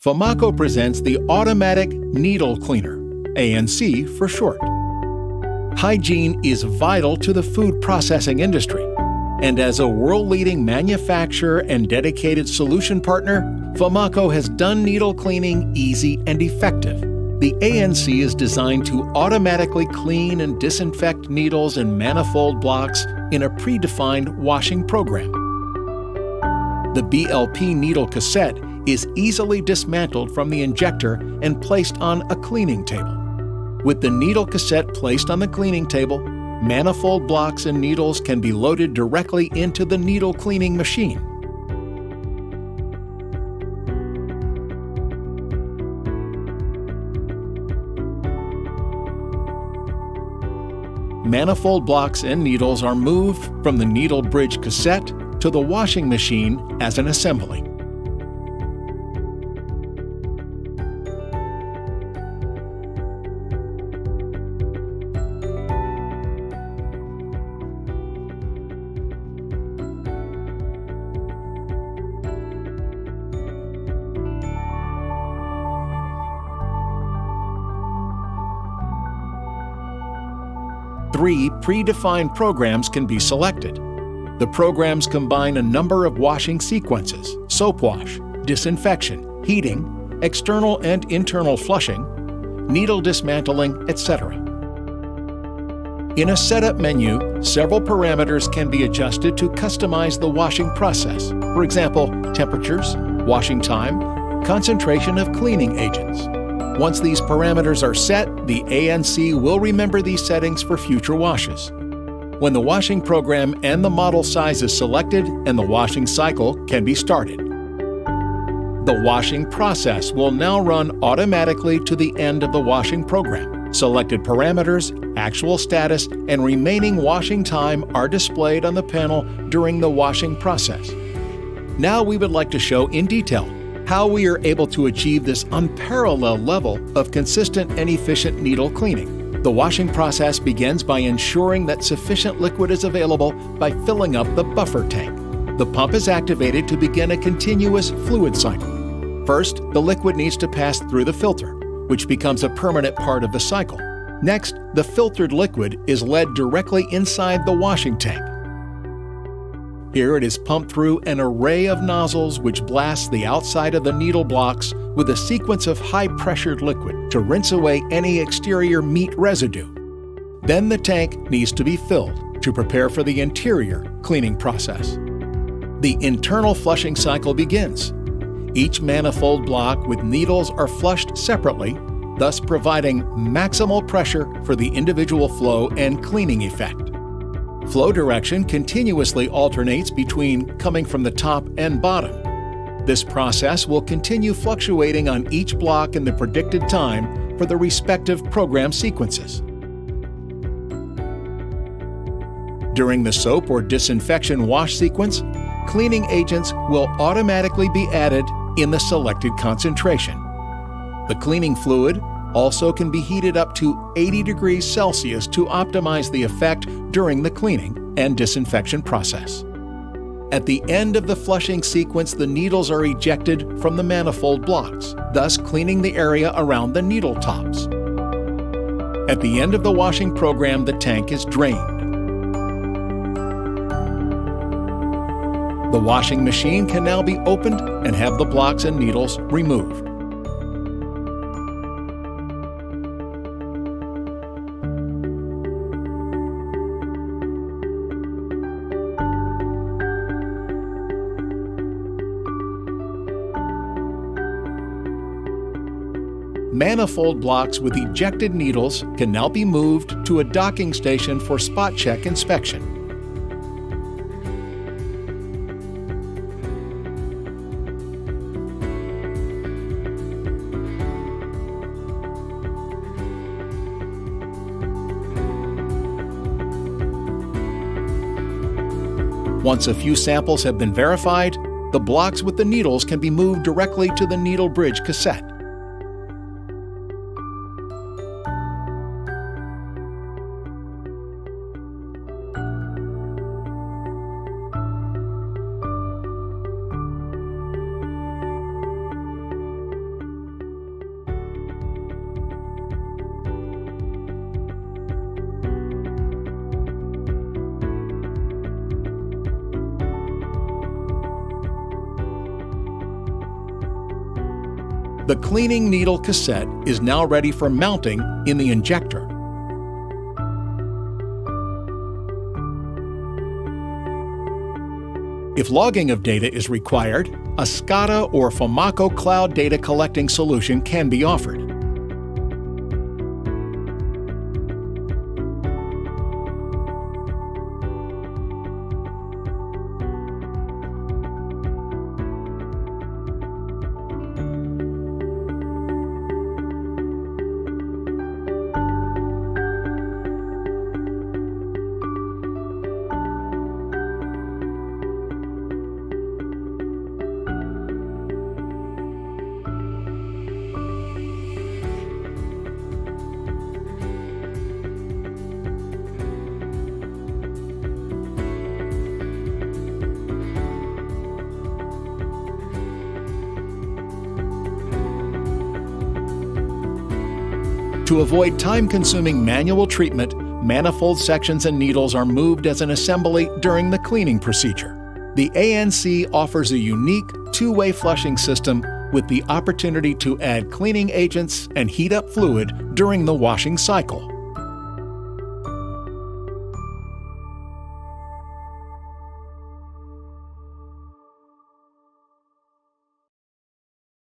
Fomaco presents the Automatic Needle Cleaner, ANC for short. Hygiene is vital to the food processing industry, and as a world-leading manufacturer and dedicated solution partner, Fomaco has done needle cleaning easy and effective. The ANC is designed to automatically clean and disinfect needles and manifold blocks in a predefined washing program. The BLP needle cassette is easily dismantled from the injector and placed on a cleaning table. With the needle cassette placed on the cleaning table, manifold blocks and needles can be loaded directly into the needle cleaning machine. Manifold blocks and needles are moved from the needle bridge cassette to the washing machine as an assembly. Three predefined programs can be selected. The programs combine a number of washing sequences: soap wash, disinfection, heating, external and internal flushing, needle dismantling, etc. In a setup menu, several parameters can be adjusted to customize the washing process. For example, temperatures, washing time, concentration of cleaning agents. Once these parameters are set, the ANC will remember these settings for future washes. When the washing program and the model size is selected and the washing cycle can be started. The washing process will now run automatically to the end of the washing program. Selected parameters, actual status, and remaining washing time are displayed on the panel during the washing process. Now we would like to show in detail how we are able to achieve this unparalleled level of consistent and efficient needle cleaning. The washing process begins by ensuring that sufficient liquid is available by filling up the buffer tank. The pump is activated to begin a continuous fluid cycle. First, the liquid needs to pass through the filter, which becomes a permanent part of the cycle. Next, the filtered liquid is led directly inside the washing tank. Here it is pumped through an array of nozzles which blasts the outside of the needle blocks with a sequence of high-pressured liquid to rinse away any exterior meat residue. Then the tank needs to be filled to prepare for the interior cleaning process. The internal flushing cycle begins. Each manifold block with needles are flushed separately, thus providing maximal pressure for the individual flow and cleaning effect. Flow direction continuously alternates between coming from the top and bottom. This process will continue fluctuating on each block in the predicted time for the respective program sequences. During the soap or disinfection wash sequence, cleaning agents will automatically be added in the selected concentration. The cleaning fluid also can be heated up to 80 degrees Celsius to optimize the effect during the cleaning and disinfection process. At the end of the flushing sequence, the needles are ejected from the manifold blocks, thus cleaning the area around the needle tops. At the end of the washing program, the tank is drained. The washing machine can now be opened and have the blocks and needles removed. Manifold blocks with ejected needles can now be moved to a docking station for spot check inspection. Once a few samples have been verified, the blocks with the needles can be moved directly to the needle bridge cassette. The cleaning needle cassette is now ready for mounting in the injector. If logging of data is required, a SCADA or Fomaco cloud data collecting solution can be offered. To avoid time-consuming manual treatment, manifold sections and needles are moved as an assembly during the cleaning procedure. The ANC offers a unique two-way flushing system with the opportunity to add cleaning agents and heat up fluid during the washing cycle.